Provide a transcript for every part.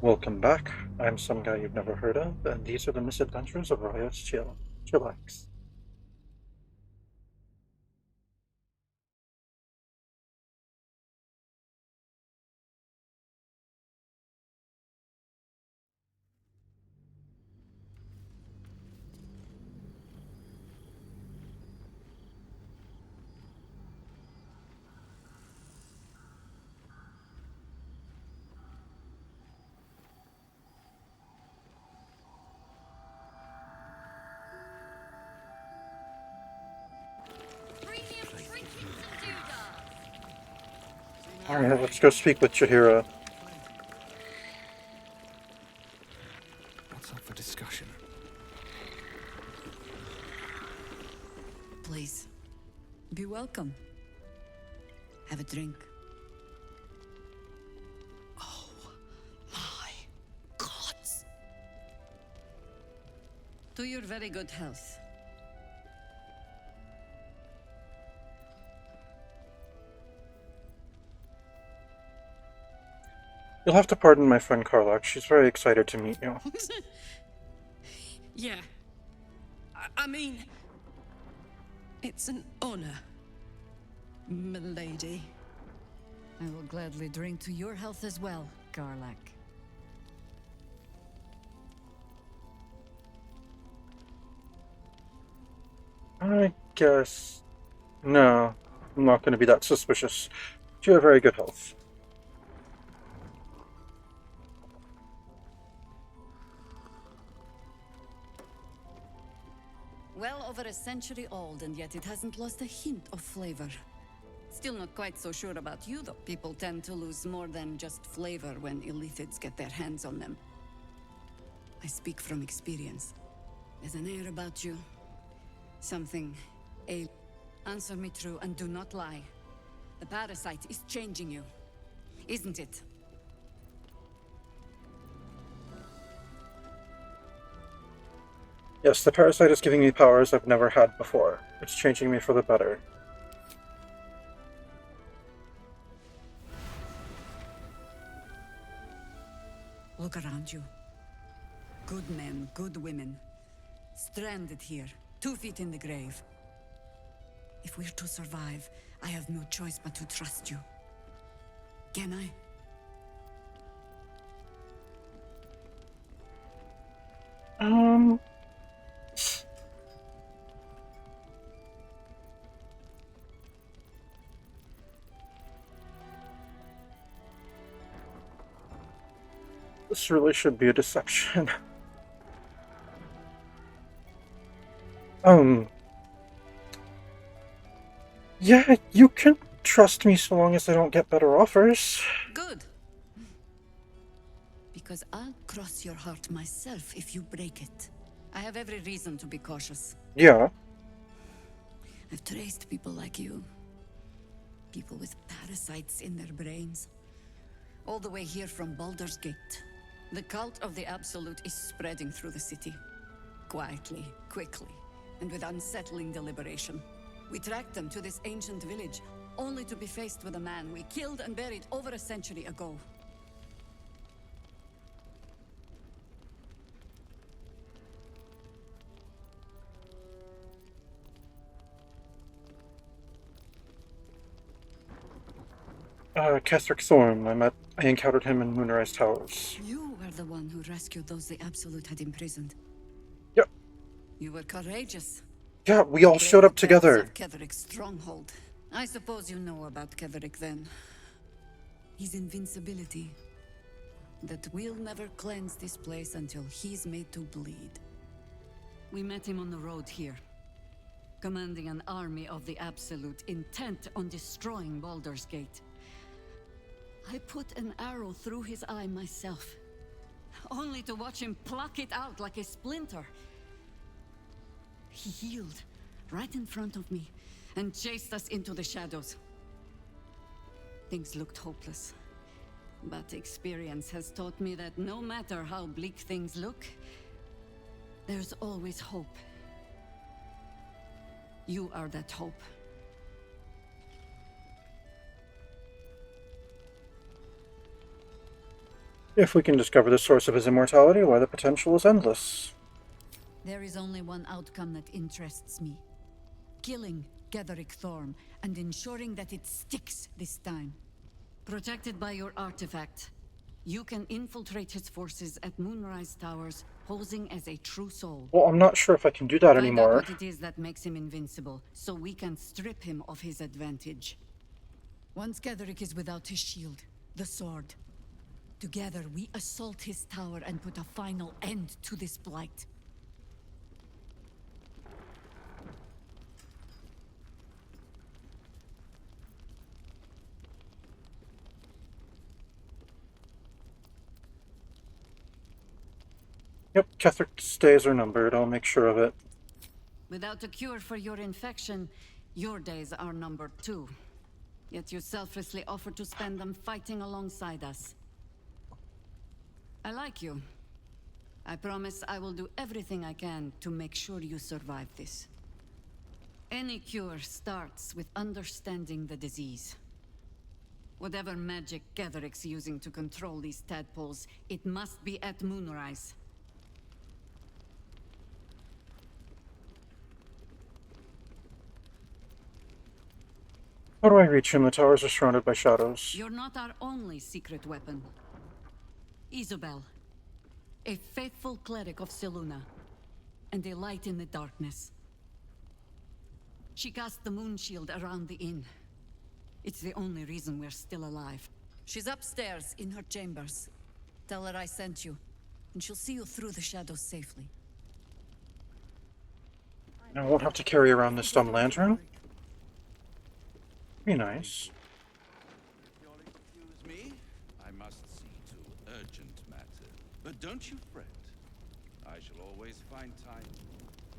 Welcome back. I'm some guy you've never heard of, and these are the misadventures of Riot's Chillax. Alright, let's go speak with Chihira. What's up for discussion? Please, be welcome. Have a drink. Oh, my gods! To your very good health. You'll have to pardon my friend Karlach. She's very excited to meet you. Yeah. I mean... It's an honor, milady. I will gladly drink to your health as well, Karlach. I guess... No, I'm not going to be that suspicious. You have very good health. Well over a century old, and yet it hasn't lost a hint of flavor. Still not quite so sure about you, though. People tend to lose more than just flavor when illithids get their hands on them. I speak from experience. There's an air about you. Something... Answer me true and do not lie. The parasite is changing you, isn't it? Yes, the parasite is giving me powers I've never had before. It's changing me for the better. Look around you. Good men, good women. Stranded here, 2 feet in the grave. If we're to survive, I have no choice but to trust you. Can I? This really should be a deception. Yeah, you can trust me so long as I don't get better offers. Good. Because I'll cross your heart myself if you break it. I have every reason to be cautious. Yeah. I've traced people like you. People with parasites in their brains. All the way here from Baldur's Gate. The cult of the Absolute is spreading through the city. Quietly, quickly, and with unsettling deliberation. We tracked them to this ancient village, only to be faced with a man we killed and buried over a century ago. Ketheric Thorn. I encountered him in Moonrise Towers. You were the one who rescued those the Absolute had imprisoned. Yep. You were courageous. Yeah, we all showed up together. Of Ketheric's stronghold. I suppose you know about Ketheric then. His invincibility. That we'll never cleanse this place until he's made to bleed. We met him on the road here. Commanding an army of the Absolute, intent on destroying Baldur's Gate. I put an arrow through his eye myself. Only to watch him pluck it out like a splinter. He healed, right in front of me, and chased us into the shadows. Things looked hopeless. But experience has taught me that no matter how bleak things look, there's always hope. You are that hope. If we can discover the source of his immortality, why the potential is endless. There is only one outcome that interests me. Killing Getherick Thorm and ensuring that it sticks this time. Protected by your artifact, you can infiltrate his forces at Moonrise Towers, posing as a true soul. Well, I'm not sure if I can do that Find out anymore. what it is that makes him invincible, so we can strip him of his advantage. Once Getherick is without his shield, the sword. Together, we assault his tower and put a final end to this blight. Yep, Ketherick's days are numbered. I'll make sure of it. Without a cure for your infection, your days are numbered too. Yet you selflessly offer to spend them fighting alongside us. I like you. I promise I will do everything I can to make sure you survive this. Any cure starts with understanding the disease. Whatever magic Getherick's using to control these tadpoles, it must be at Moonrise. How do I reach him? The towers are surrounded by shadows. You're not our only secret weapon. Isobel, a faithful cleric of Selûne, and a light in the darkness. She cast the moon shield around the inn. It's the only reason we're still alive. She's upstairs in her chambers. Tell her I sent you, and she'll see you through the shadows safely. I won't have to carry around this dumb lantern. Be nice. You'll excuse me. I must see to urgent matter. But don't you fret. I shall always find time.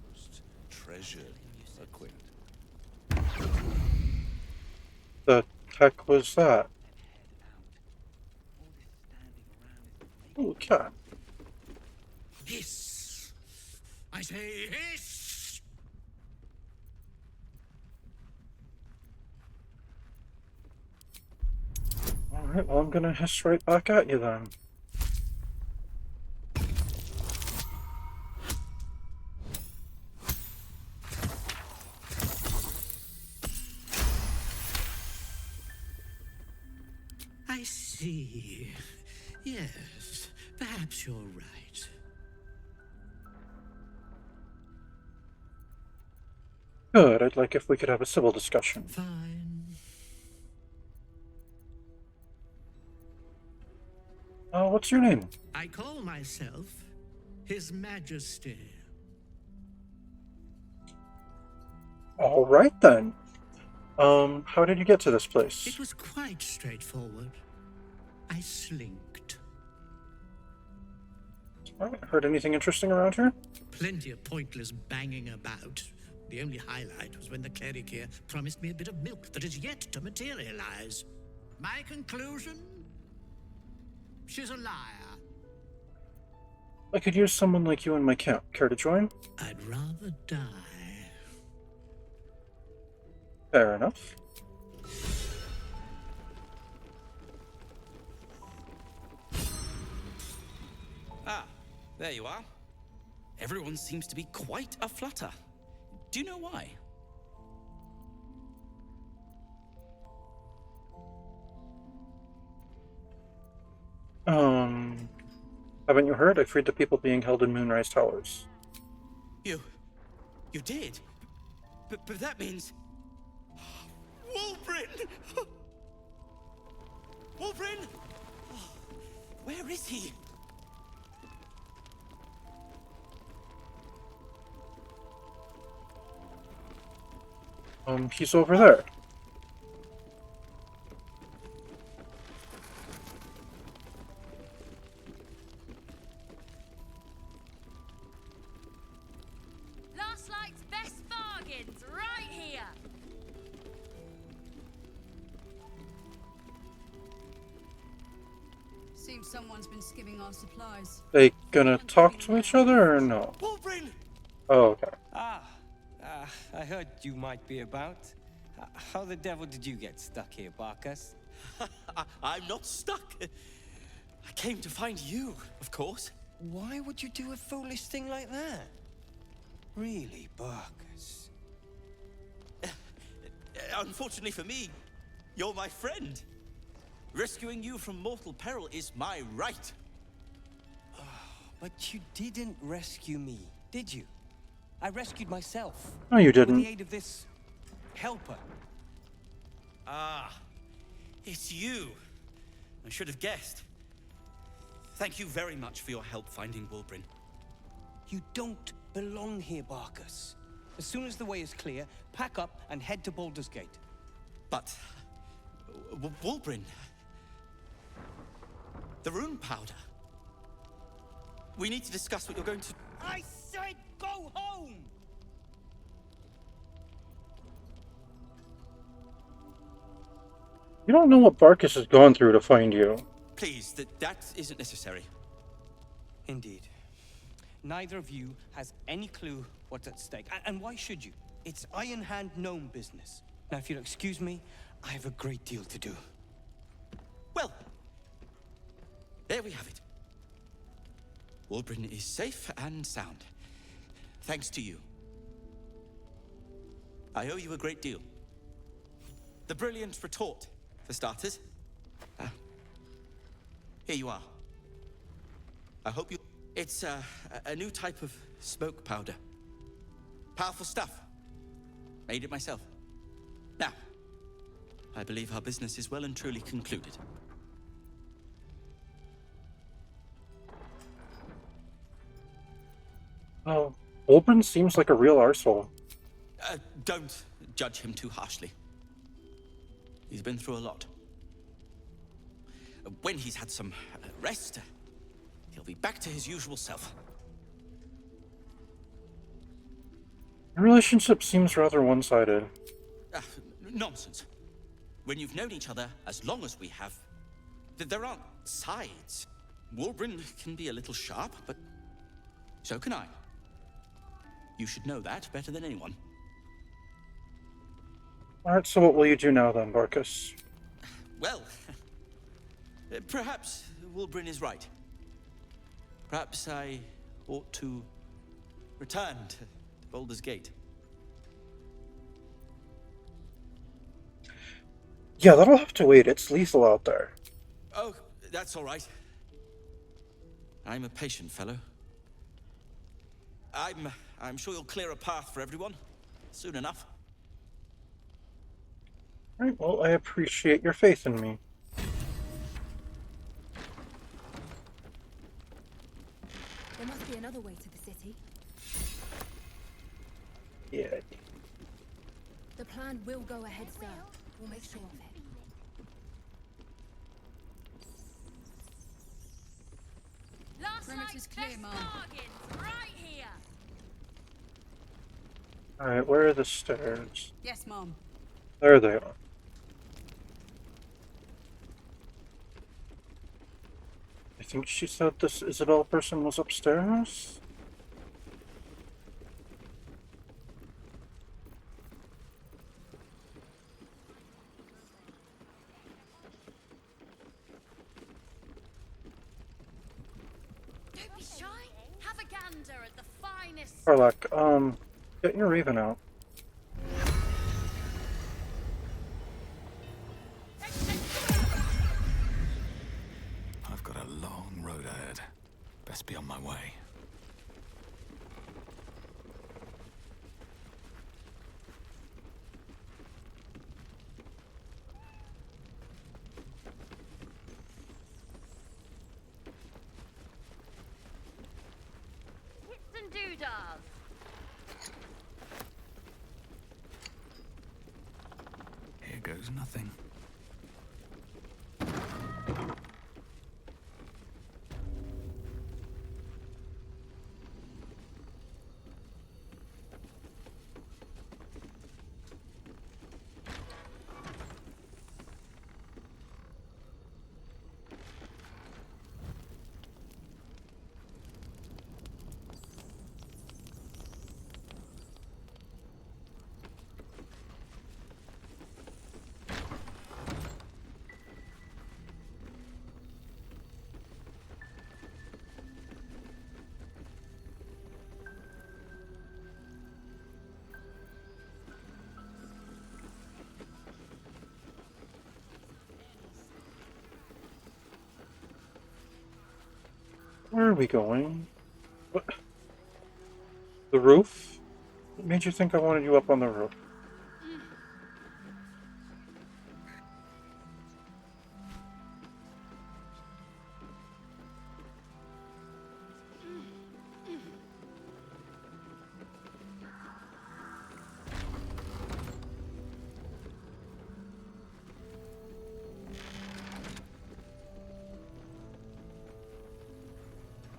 Most treasured acquaintance. The heck was that? Ooh, cat. Hiss! I say hiss! Alright, well, I'm gonna hiss right back at you then. I see. Yes, perhaps you're right. Good, I'd like if we could have a civil discussion. Fine. What's your name? I call myself His Majesty. Alright then. How did you get to this place? It was quite straightforward. I slinked. Alright, heard anything interesting around here? Plenty of pointless banging about. The only highlight was when the cleric here promised me a bit of milk that is yet to materialize. My conclusion? She's a liar. I could use someone like you in my camp. Care to join? I'd rather die. Fair enough. Ah, there you are. Everyone seems to be quite a flutter. Do you know why? Haven't you heard? I freed the people being held in Moonrise Towers. You did? But that means... Wulbren! Wulbren! Where is he? He's over there. Last Light's best bargains, right here. Seems someone's been skimming our supplies. They gonna talk to each other or no? Wulbren! Oh, okay. I heard you might be about. How the devil did you get stuck here, Barkas? I'm not stuck. I came to find you, of course. Why would you do a foolish thing like that? Really, Barkus? Unfortunately for me, you're my friend. Rescuing you from mortal peril is my right. But you didn't rescue me, did you? I rescued myself. No, you With the didn't. aid of this helper. Ah, it's you. I should have guessed. Thank you very much for your help finding Wulbrin. You don't belong here, Barkus. As soon as the way is clear, pack up and head to Baldur's Gate. But... Wulbrin... The rune powder... We need to discuss what you're going to... I said go home! You don't know what Barkus has gone through to find you. Please, that isn't necessary. Indeed. Neither of you has any clue what's at stake. And why should you? It's Iron Hand gnome business. Now, if you'll excuse me, I have a great deal to do. Well, there we have it. Wulbrin is safe and sound. Thanks to you. I owe you a great deal. The brilliant retort, for starters. Here you are. I hope you... It's a new type of smoke powder. Powerful stuff. Made it myself. Now, I believe our business is well and truly concluded. Oh, Wulbrin seems like a real arsehole. Don't judge him too harshly. He's been through a lot. When he's had some rest, he'll be back to his usual self. Your relationship seems rather one-sided. Nonsense. When you've known each other as long as we have, there aren't sides. Wulbrin can be a little sharp, but so can I. You should know that better than anyone. Alright, so what will you do now then, Barkus? Well, perhaps Wulbrin is right. Perhaps I ought to return to Baldur's Gate. Yeah, that'll have to wait. It's lethal out there. Oh, that's all right. I'm a patient fellow. I'm sure you'll clear a path for everyone soon enough. Alright, well, I appreciate your faith in me. There must be another way to the city. Yeah. The plan will go ahead, sir. We'll make sure of it. Last Perimeter's night's clear, best Mom. bargains, right here. Alright, where are the stairs? Yes, Mom. There they are. I think she said this Isabel person was upstairs? Don't be shy. Have a gander at the finest. Karlak, get your raven out. I've got a long road ahead. Best be on my way. Hits and doodads. Here goes nothing. Where are we going? What? The roof? What made you think I wanted you up on the roof?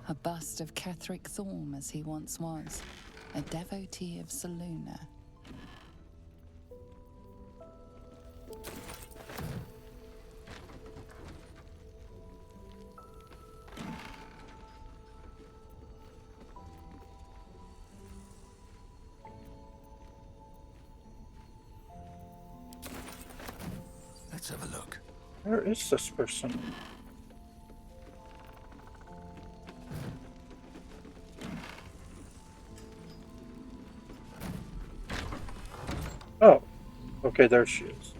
A bust of Ketheric Thorm as he once was, a devotee of Selûne. Let's have a look. Where is this person? Oh, okay, there she is.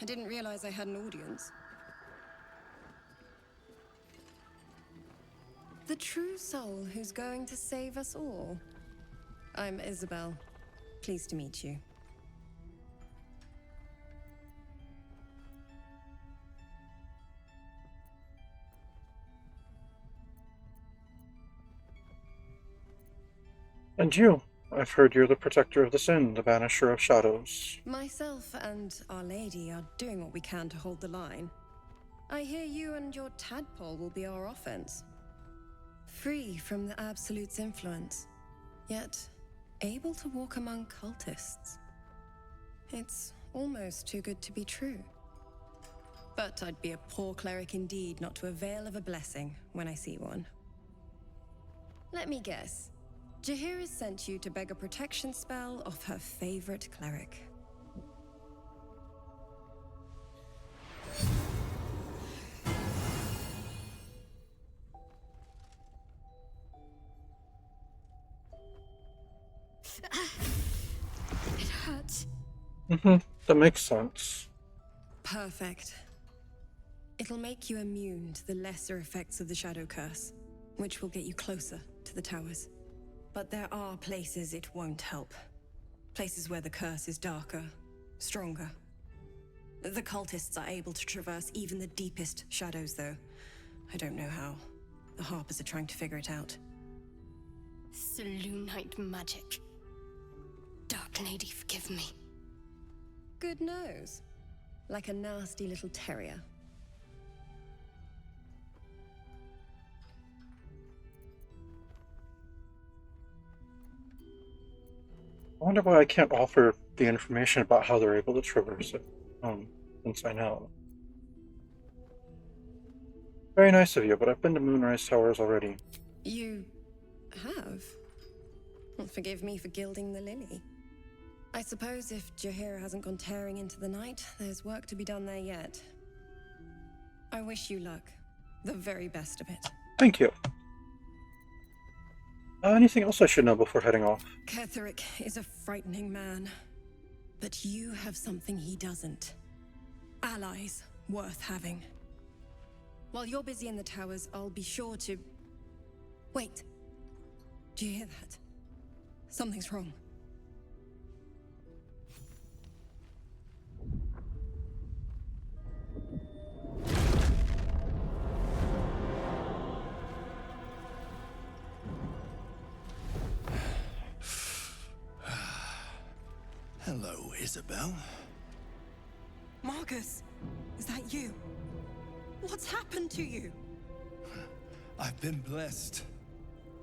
I didn't realize I had an audience. The true soul who's going to save us all. I'm Isabel. Pleased to meet you. And you? I've heard you're the protector of the sin, the banisher of shadows. Myself and Our Lady are doing what we can to hold the line. I hear you and your tadpole will be our offense. Free from the Absolute's influence, yet able to walk among cultists. It's almost too good to be true. But I'd be a poor cleric indeed not to avail of a blessing when I see one. Let me guess. Jaheira sent you to beg a protection spell off her favorite cleric. It hurts. That makes sense. Perfect. It'll make you immune to the lesser effects of the Shadow Curse, which will get you closer to the towers. But there are places it won't help. Places where the curse is darker, stronger. The cultists are able to traverse even the deepest shadows, though. I don't know how. The Harpers are trying to figure it out. Selûnite magic. Dark Lady, forgive me. Good nose. Like a nasty little terrier. I wonder why I can't offer the information about how they're able to traverse it, since I know. Very nice of you, but I've been to Moonrise Towers already. You have? Well, forgive me for gilding the lily. I suppose if Jaheira hasn't gone tearing into the night, there's work to be done there yet. I wish you luck. The very best of it. Thank you. Anything else I should know before heading off? Ketheric is a frightening man. But you have something he doesn't. Allies worth having. While you're busy in the towers, I'll be sure to... Wait. Do you hear that? Something's wrong. Hello, Isabel. Marcus, is that you? What's happened to you? I've been blessed.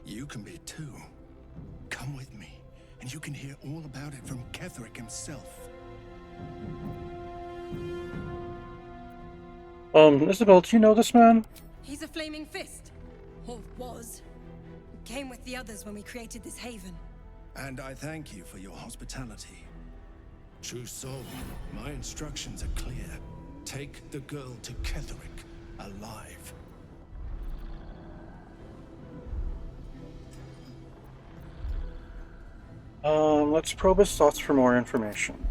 You can be too. Come with me, and you can hear all about it from Ketheric himself. Isabel, do you know this man? He's a flaming fist. Or was. Came with the others when we created this haven. And I thank you for your hospitality. True soul, my instructions are clear. Take the girl to Ketheric, alive. Let's probe his thoughts for more information.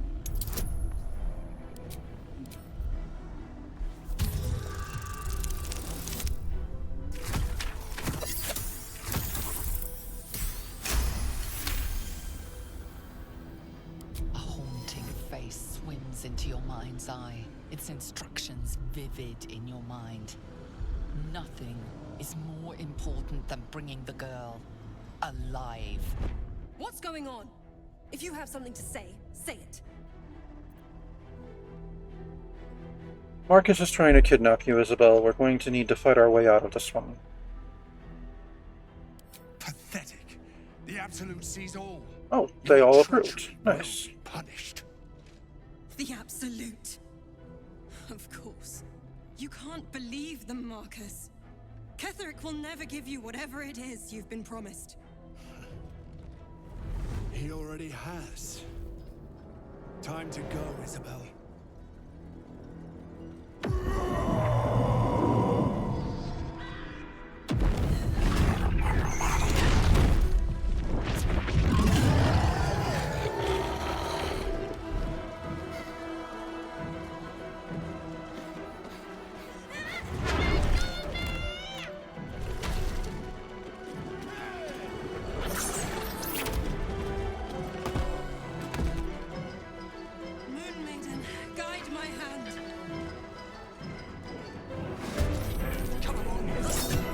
A haunting face swims into your mind's eye, its instructions vivid in your mind. Nothing is more important than bringing the girl alive. What's going on? If you have something to say, say it. Marcus is trying to kidnap you, Isabel. We're going to need to fight our way out of this one. Pathetic. The Absolute sees all. Oh, they Your all treachery approved. will Nice. be punished. The Absolute. Of course. You can't believe them, Marcus. Ketheric will never give you whatever it is you've been promised. He already has. Time to go, Isabel. Moon Maiden, guide my hand. Come along, Isabel.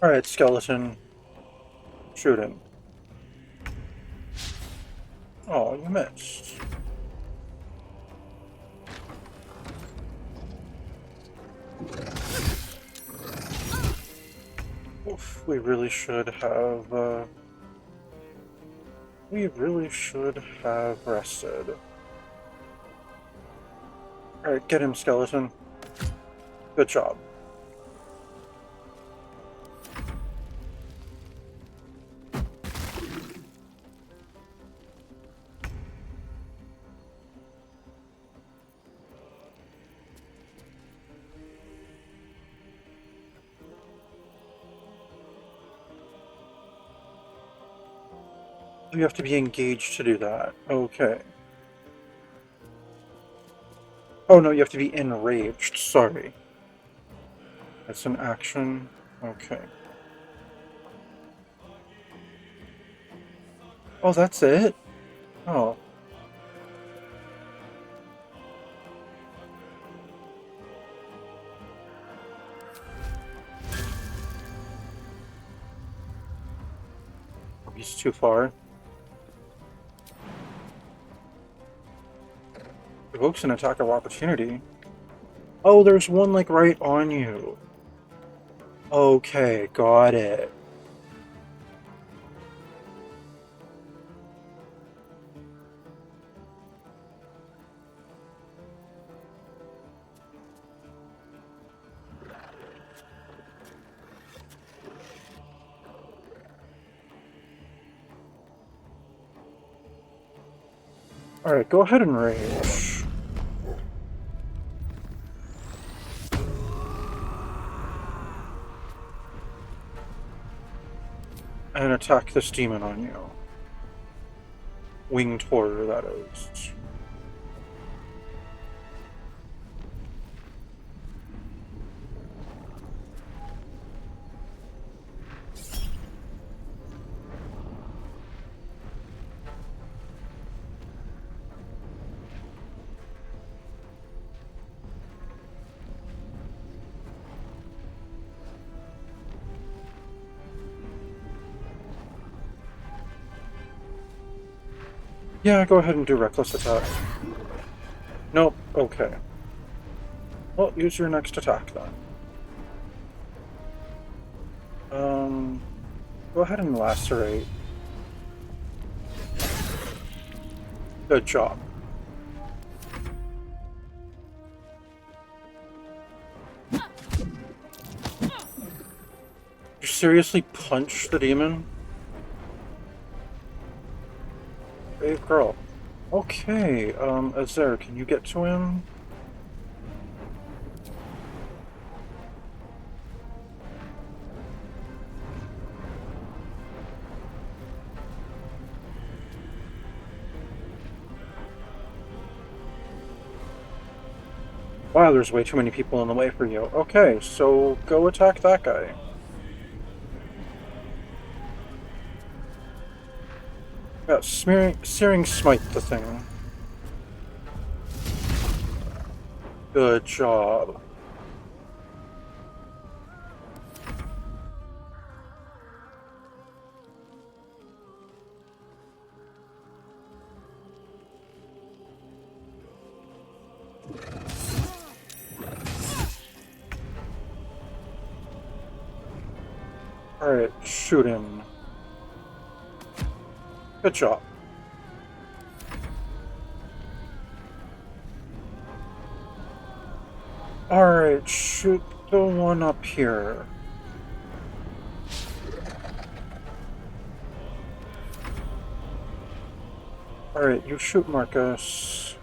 Alright, skeleton. Shoot him. Oh, you missed. Oof, we really should have, we really should have rested. Alright, get him, skeleton. Good job. You have to be engaged to do that. Okay. Oh no, you have to be enraged. Sorry. That's an action. Okay. Oh, that's it? Oh. He's too far. Evokes an attack of opportunity. Oh, there's one, like, right on you. Okay, got it. Alright, go ahead and rage. And attack this demon on you. Winged horror, that is. Yeah, go ahead and do reckless attack. Nope, okay. Well, use your next attack then. Go ahead and lacerate. Good job. You seriously punch the demon? Brave girl. Okay, Azer, can you get to him? Wow, there's way too many people in the way for you. Okay, so go attack that guy. Yeah, Searing Smite the thing. Good job. Alright, shoot him. Good job. Alright, shoot the one up here. Alright, you shoot Marcus.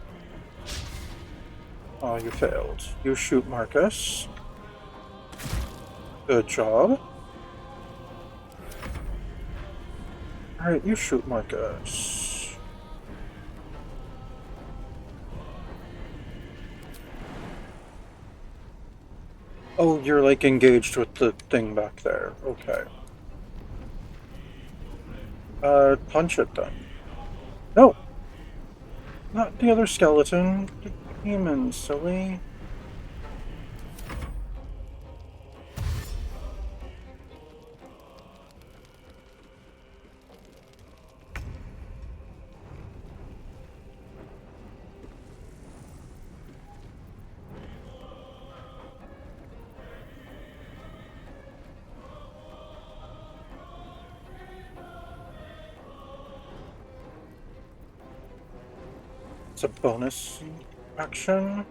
Oh, you failed. You shoot Marcus. Good job. Alright, you shoot Marcus. Oh, you're like engaged with the thing back there. Okay. Punch it then. No! Not the other skeleton. The demon, silly. It's a bonus action.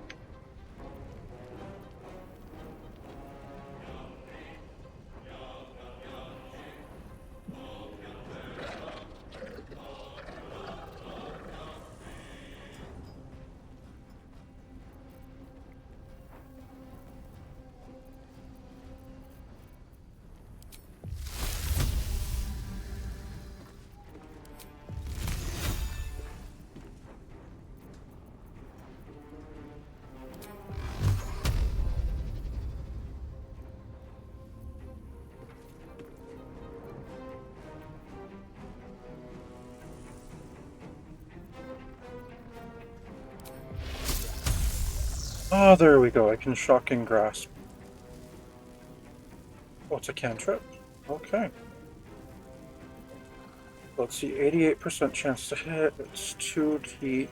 Ah, there we go. I can Shocking Grasp. Oh, it's a cantrip? Okay. Let's see, 88% chance to hit. It's 2d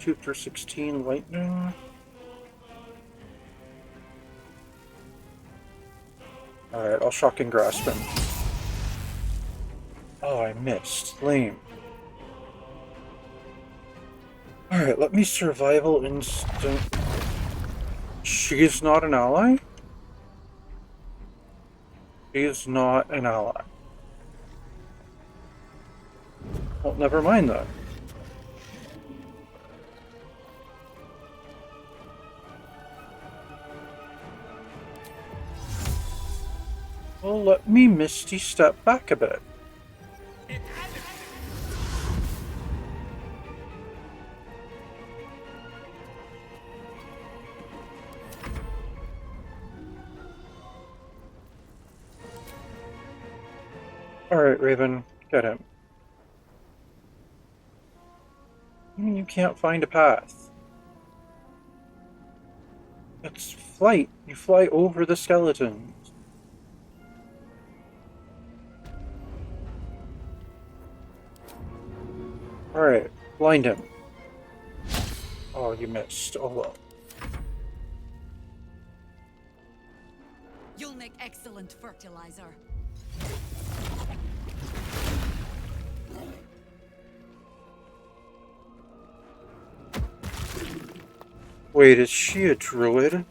2 through 16 lightning. Alright, I'll Shocking Grasp him. Oh, I missed. Lame. Alright, let me Survival Instinct. She's not an ally? She is not an ally. Well, never mind that. Well, let me Misty step back a bit. Alright, Raven, get him. You can't find a path. It's flight. You fly over the skeletons. Alright, Blind him. Oh, you missed. Oh well. You'll make excellent fertilizer. Wait, is she a druid?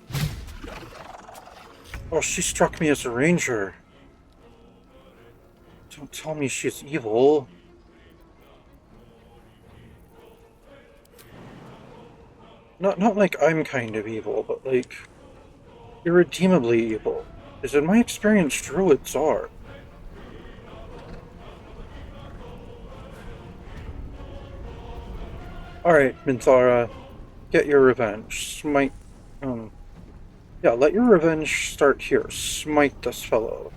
Oh, she struck me as a ranger. Don't tell me she's evil. Not like I'm kind of evil, but like irredeemably evil. As in my experience, druids are. Alright, Minthara, get your revenge. Smite, yeah, let your revenge start here. Smite this fellow.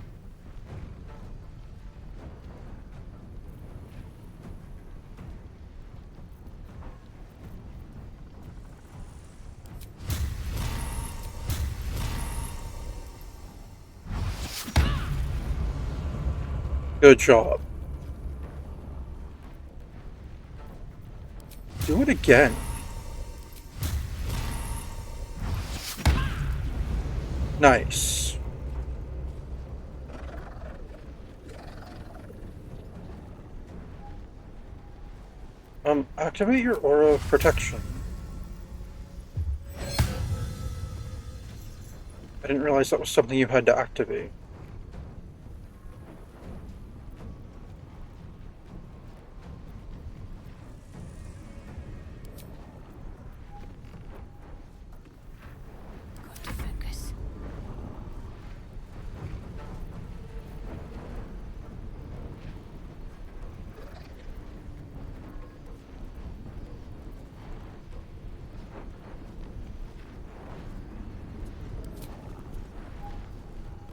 Good job. Do it again. Nice. Activate your aura of protection. I didn't realize that was something you had to activate.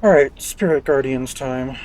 Alright, Spirit Guardians time.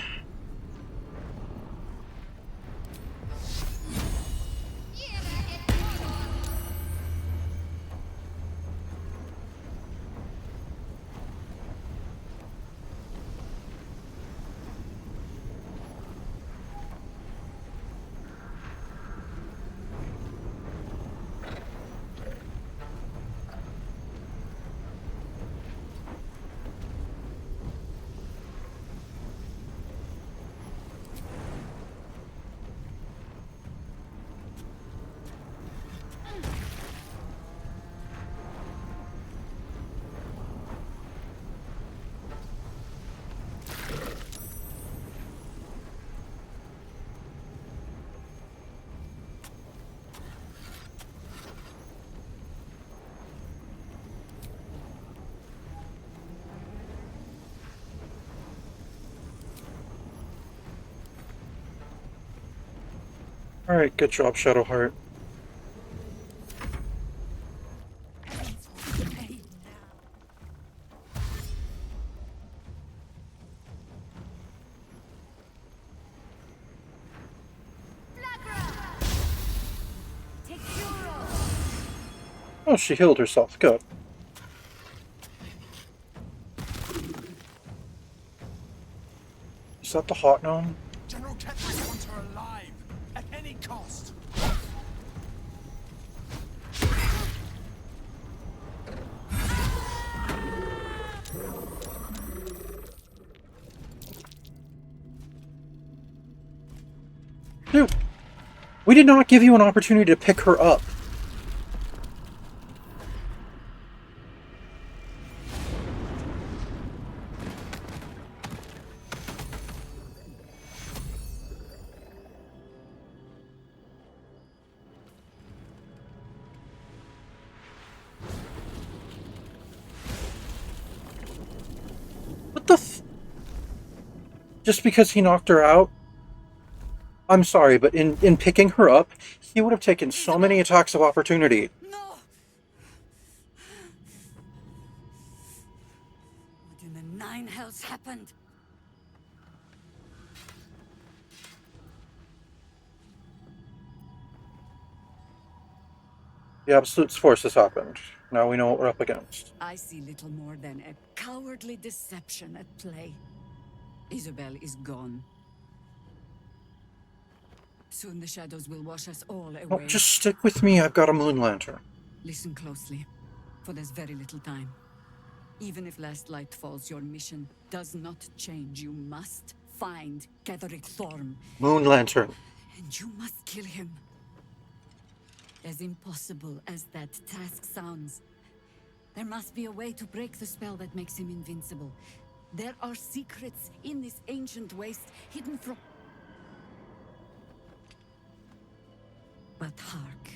Alright, good job, Shadowheart. Oh, she healed herself. Good. Is that the hot gnome? General Ketheric wants her alive, at any cost. Dude, we did not give you an opportunity to pick her up. What the f- Just because he knocked her out? I'm sorry, but in picking her up, he would have taken so many attacks of opportunity. No! What in the nine hells happened? The Absolute's force has happened. Now we know what we're up against. I see little more than a cowardly deception at play. Isabel is gone. Soon the shadows will wash us all away. Oh, just stick with me. I've got a moon lantern. Listen closely, for there's very little time. Even if last light falls, your mission does not change. You must find Ketheric Thorm. Moon lantern. And you must kill him. As impossible as that task sounds, there must be a way to break the spell that makes him invincible. There are secrets in this ancient waste hidden from... But hark.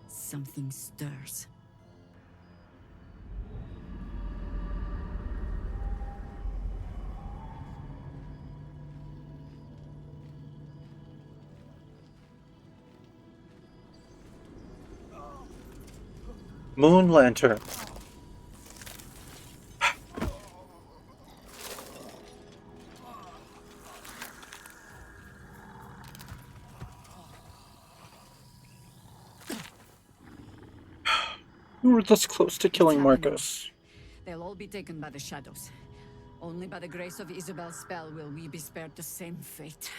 Something stirs. Moon lantern. We were this close to killing Marcus. They'll all be taken by the shadows. Only by the grace of Isabel's spell will we be spared the same fate.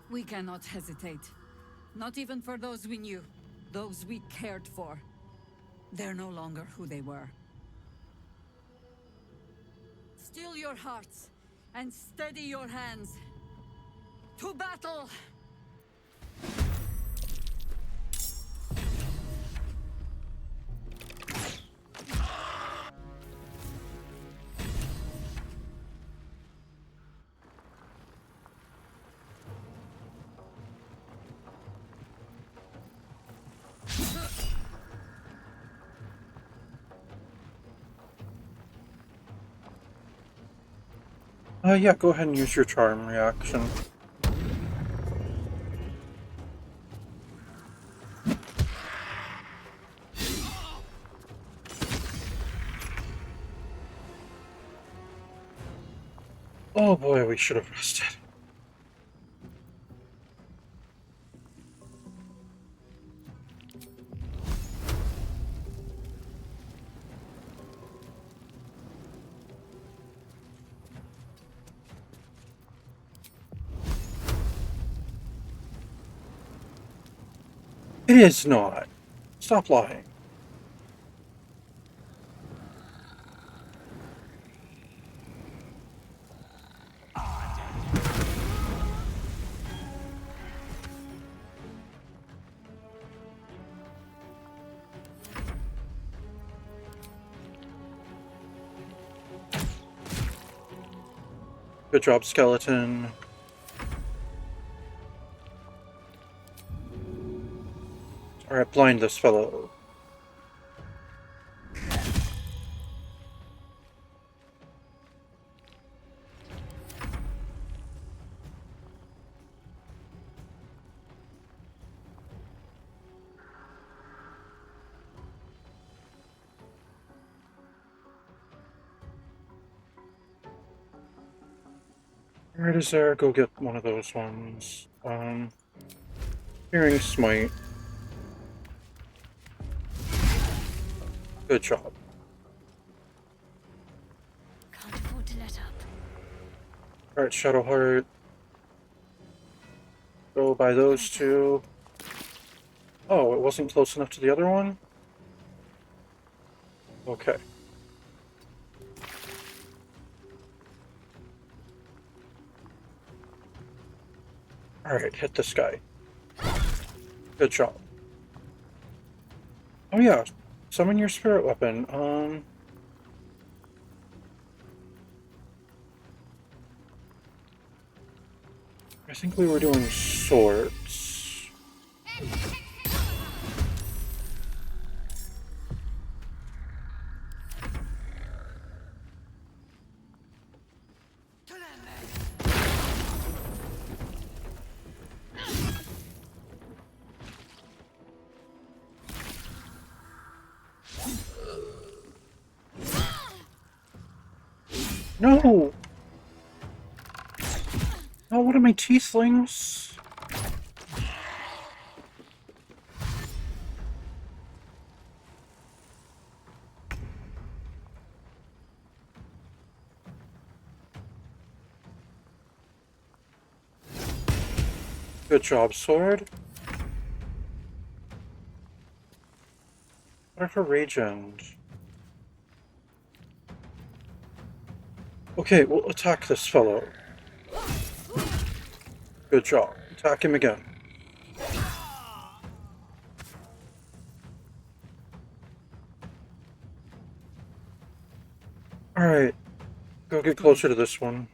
We cannot hesitate. Not even for those we knew. Those we cared for. They're no longer who they were. Still your hearts and steady your hands. To battle! Yeah, go ahead and use your charm reaction. Oh boy, we should have rested. It is not. Stop lying. Good job, skeleton. Alright, blind this fellow. Alright, is there? Go get one of those ones. Hearing Smite. Good job. Can't afford to let up. Alright, Shadowheart. Go by those two. Oh, it wasn't close enough to the other one? Okay. Alright, hit this guy. Good job. Oh yeah, summon your spirit weapon. I think we were doing swords. No! Oh, what are my tieflings? Good job, sword. What if a rage end? Okay, we'll attack this fellow. Good job. Attack him again. Alright. Go get closer to this one.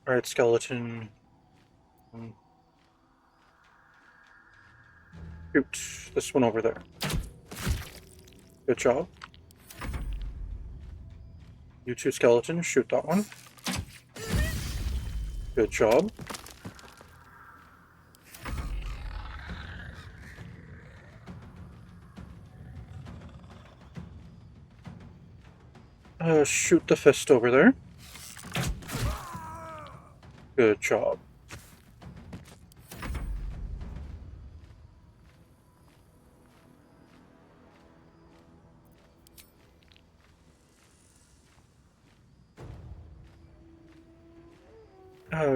Alright, skeleton. Shoot, this one over there. Good job. You two skeletons, shoot that one. Good job. Shoot the fist over there. Good job.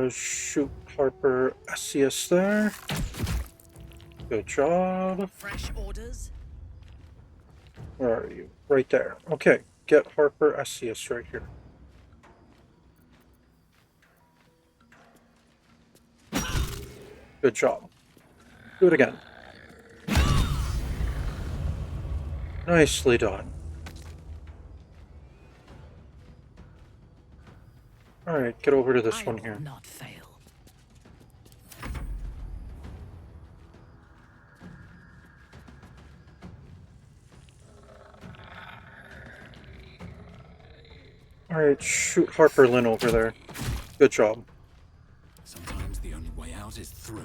Shoot Harper Asius there. Good job. Fresh orders? Where are you? Right there. Okay, get Harper Asius right here. Good job. Do it again. Nicely done. Alright, get over to this one here. Not fail. Alright, shoot Harper Lynn over there. Good job. Sometimes the only way out is through.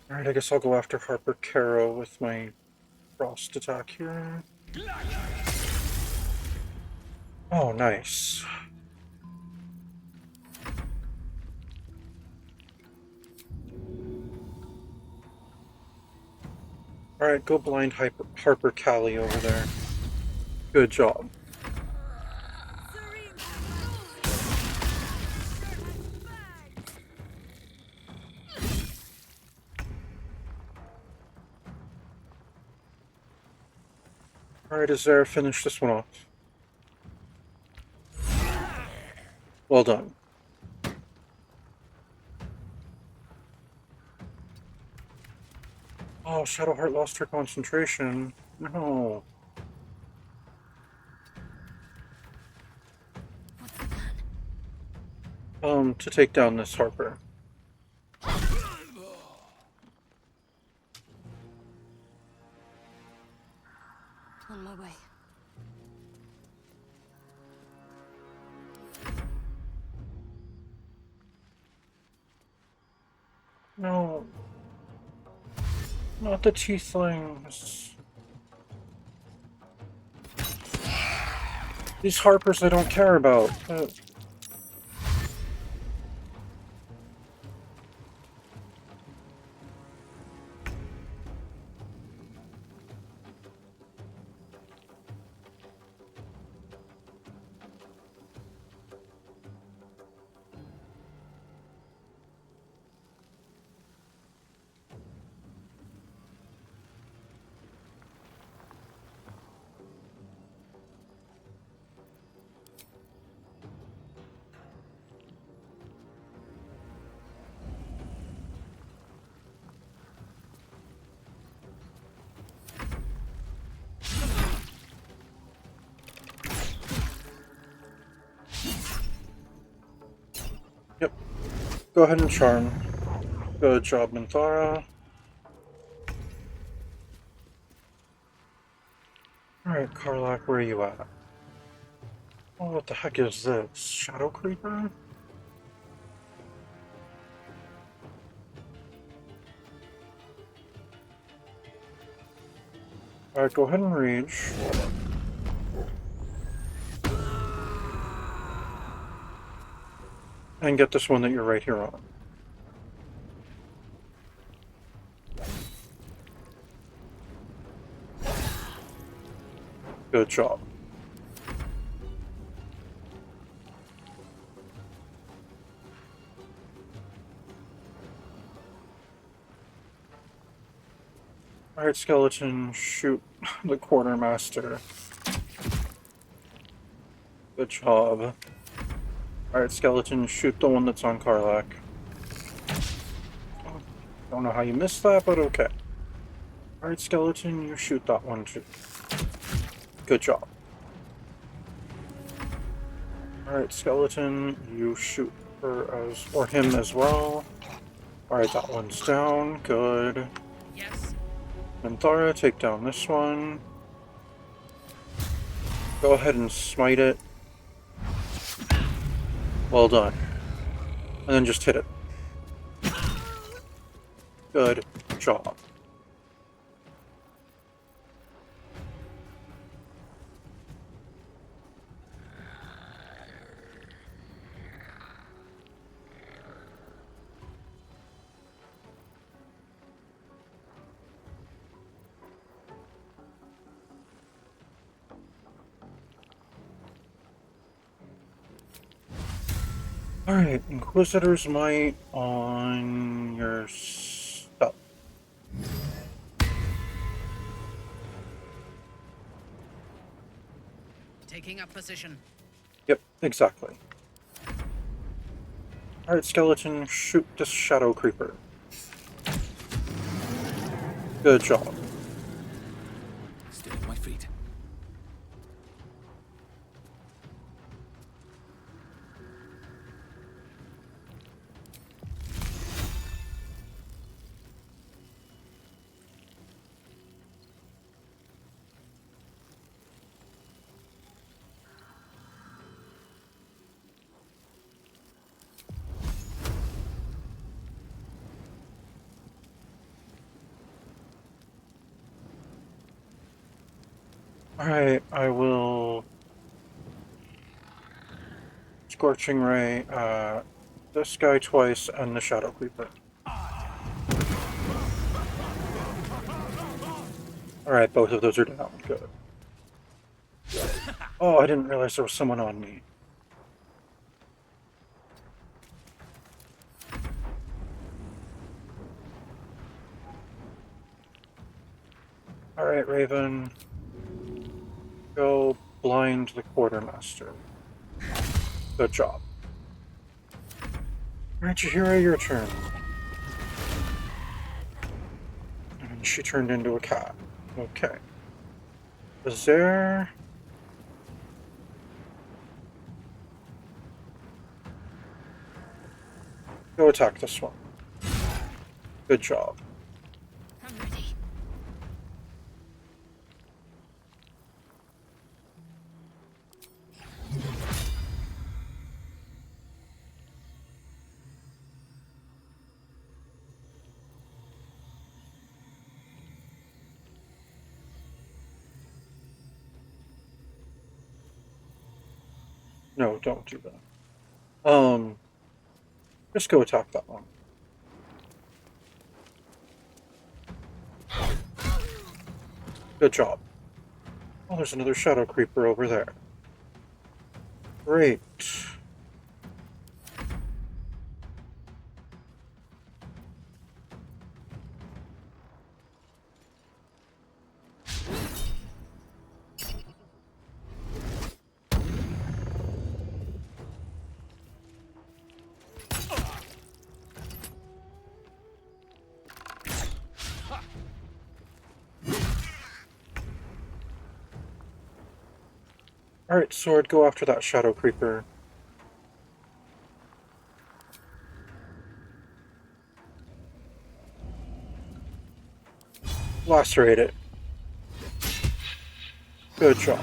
Alright, I guess I'll go after Harper Caro with my frost attack here. Oh, nice. Alright, go blind Harper Callie over there. Good job. Alright, Azera, finish this one off. Well done. Oh, Shadowheart lost her concentration. No. To take down this Harper. On my way. No. Not the tieflings. These Harpers I don't care about. Yep. Go ahead and charm. Good job, Minthara. Alright, Karlach, where are you at? Oh, what the heck is this? Shadow Creeper? Alright, go ahead and rage. and get this one that you're right here on. Good job. Alright, skeleton, shoot the quartermaster. Good job. Alright, skeleton, shoot the one that's on Karlach. Don't know how you missed that, but okay. Alright, skeleton, you shoot that one too. Good job. Alright, skeleton, you shoot her as, or him as well. Alright, that one's down. Good. Yes. Minthara, take down this one. Go ahead and smite it. Well done. And then just hit it. Good job. Alright, Inquisitor's Might on your stuff. Taking up position. Yep, exactly. Alright, skeleton, shoot this shadow creeper. Good job. Stay on my feet. Alright, I will... Scorching Ray, this guy twice, and the Shadow Creeper. Alright, both of those are down. Good. Oh, I didn't realize there was someone on me. Alright, Raven. Go blind the quartermaster. Good job. Alright, Jaheira, your turn. And she turned into a cat. Okay. Is there... Go attack this one. Good job. I'm ready. No, don't do that. Just go attack that one. Good job. Oh, there's another shadow creeper over there. Great. Alright, Sword, go after that shadow creeper. Lacerate it. Good job.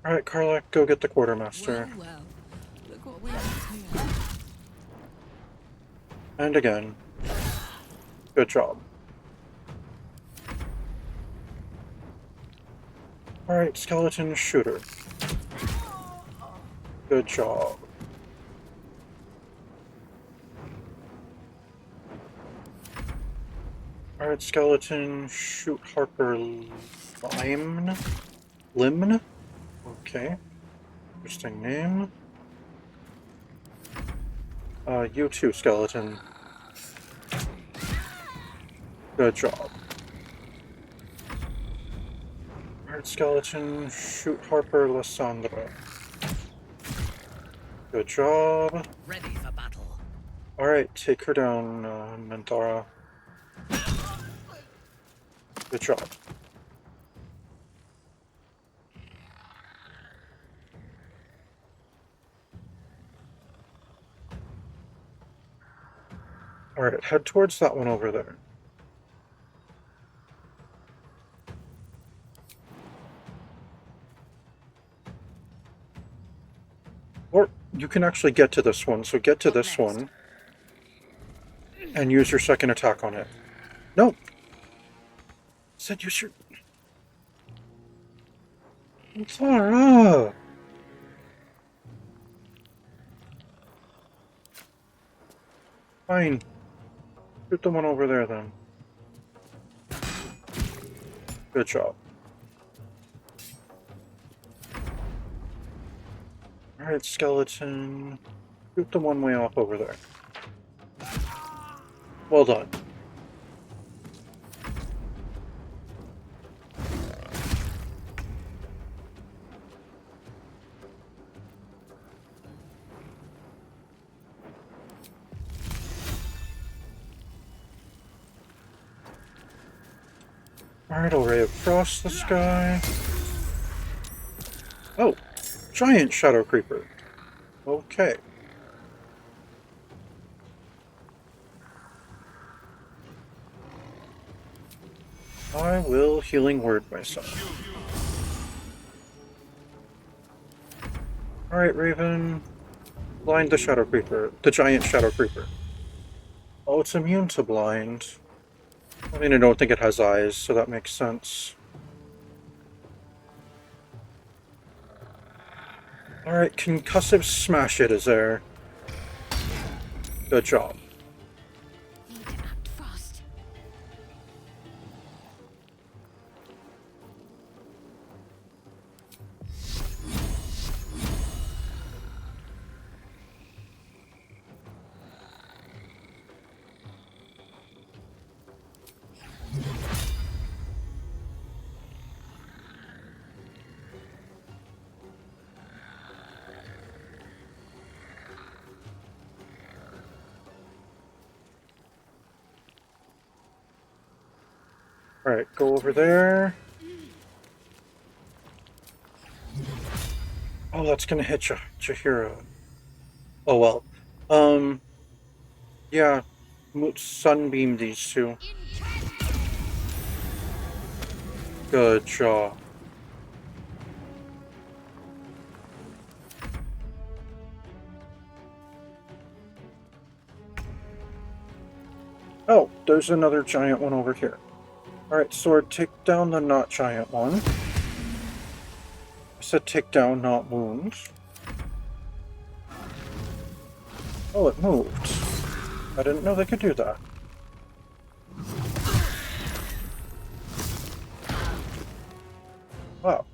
Alright, Karlach, go get the quartermaster. Well, look what we have here. And again. Good job. Alright, skeleton shooter. Good job. Alright, skeleton, shoot Harper Limn? Limn? Okay. Interesting name. You too, skeleton. Good job. Alright, skeleton, shoot Harper Lysandra. Good job. Ready for battle. Alright, take her down, Minthara. Good job. Alright, head towards that one over there. Or you can actually get to this one, so get to this one and use your second attack on it. No! Said use your... Minthara! Fine. Shoot the one over there then. Good job. Alright, skeleton. Shoot the one way off over there. Well done. Alright, I'll ray across the sky. Oh, giant shadow creeper. Okay. I will healing word myself. Alright, Raven. Blind the shadow creeper. The giant shadow creeper. Oh, it's immune to blind. I mean, I don't think it has eyes, so that makes sense. Alright, concussive smash it is there. Good job. Need to act fast. Alright, go over there. Oh, that's gonna hit Jaheira. Oh well. Yeah. Sunbeam these two. Good job. Oh, there's another giant one over here. Alright, sword, take down the not giant one. I said take down, not wound. Oh, it moved. I didn't know they could do that. Wow.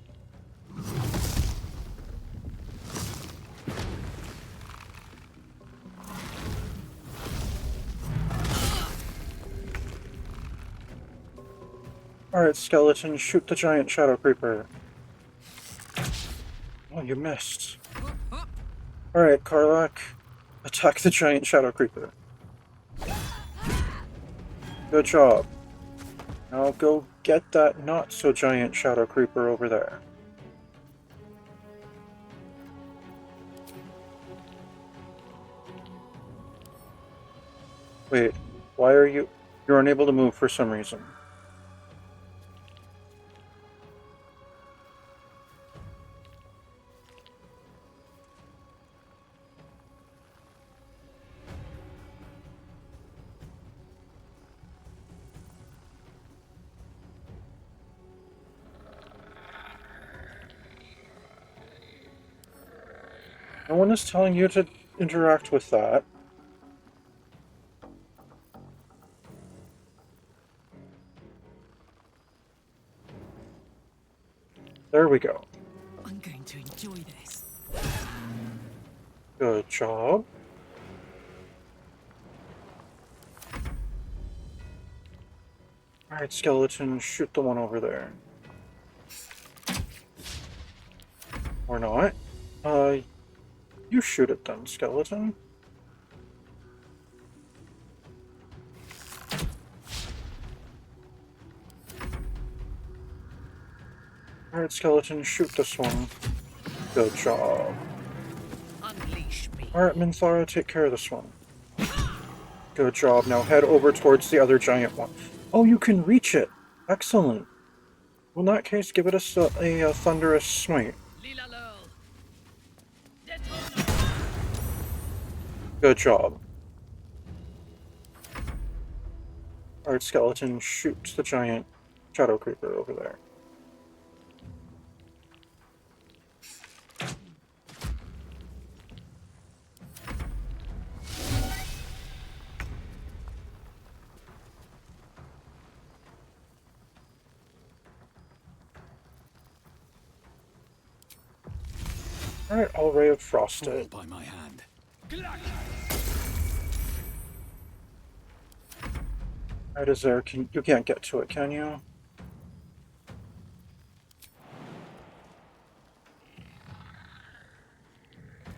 Alright, skeleton, shoot the giant shadow creeper. Oh, you missed. Alright, Karlach, attack the giant shadow creeper. Good job. Now go get that not so giant shadow creeper over there. Wait, why are you... You're unable to move for some reason. No one is telling you to interact with that. There we go. I'm going to enjoy this. Good job. Alright, skeleton, shoot the one over there. Or not. You shoot it then, skeleton. Alright, skeleton, shoot this one. Good job. Unleash me. Alright, Minthara, take care of this one. Good job. Now head over towards the other giant one. Oh, you can reach it. Excellent. Well, in that case, give it a thunderous smite. Good job. Alright, skeleton, shoot the giant shadow creeper over there. Alright, all ray of frost it. By my hand. Alright, is there you can't get to it, can you?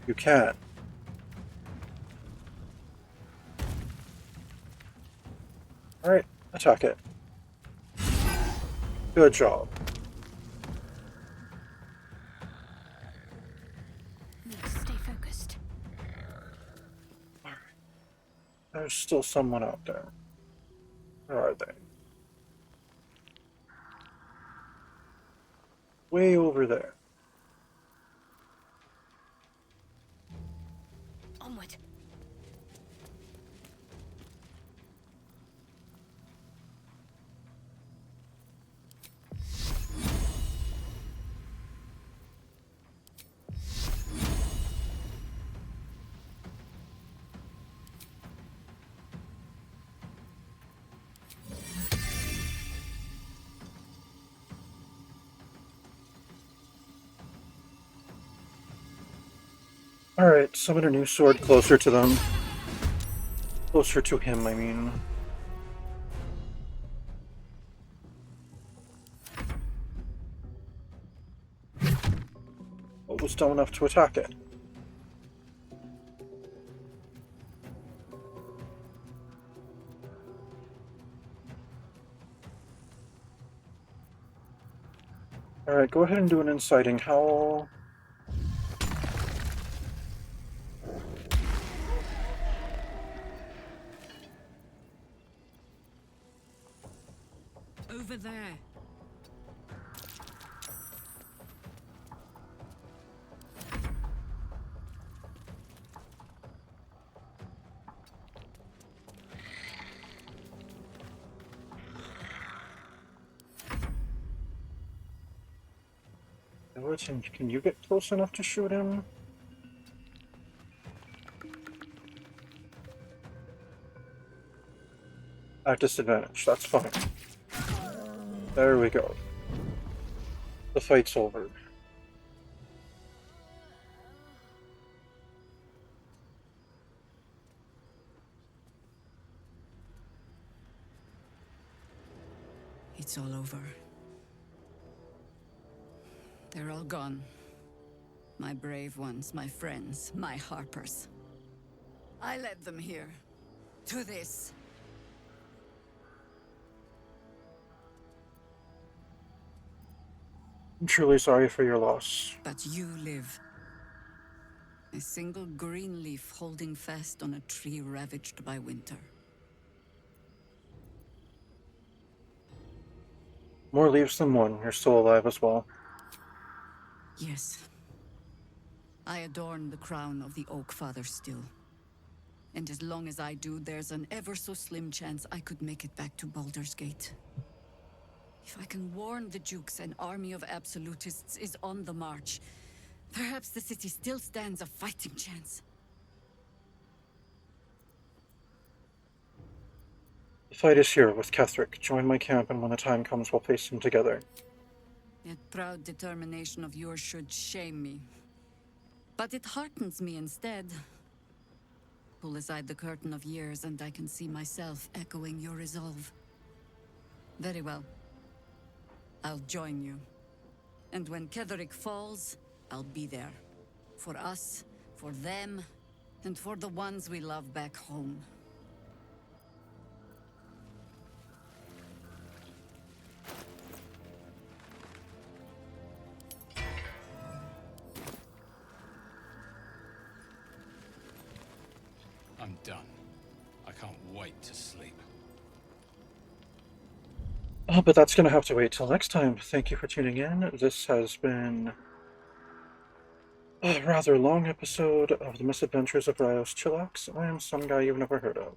You can. Alright, attack it. Good job. Stay focused. There's still someone out there. Where are they? Way over there. Onward. Alright, summon a new sword closer to them. Closer to him, I mean. What was dumb enough to attack it? Alright, go ahead and do an inciting howl. Over there. Skeleton, can you get close enough to shoot him? At disadvantage, that's fine. There we go. The fight's over. It's all over. They're all gone. My brave ones, my friends, my Harpers. I led them here. To this. I'm truly sorry for your loss. But you live. A single green leaf holding fast on a tree ravaged by winter. More leaves than one. You're still alive as well. Yes. I adorn the crown of the Oak Father still. And as long as I do, there's an ever so slim chance I could make it back to Baldur's Gate. If I can warn the Dukes an army of absolutists is on the march, Perhaps the city still stands a fighting chance. The fight is here with Ketheric. Join my camp, and when the time comes, we'll face him together. That proud determination of yours should shame me. But it heartens me instead. Pull aside the curtain of years, and I can see myself echoing your resolve. Very well. I'll join you. And when Ketheric falls, I'll be there. For us, for them, and for the ones we love back home. I'm done. I can't wait to sleep. Oh, but that's going to have to wait till next time. Thank you for tuning in. This has been a rather long episode of The Misadventures of Rios Chillax. I am some guy you've never heard of.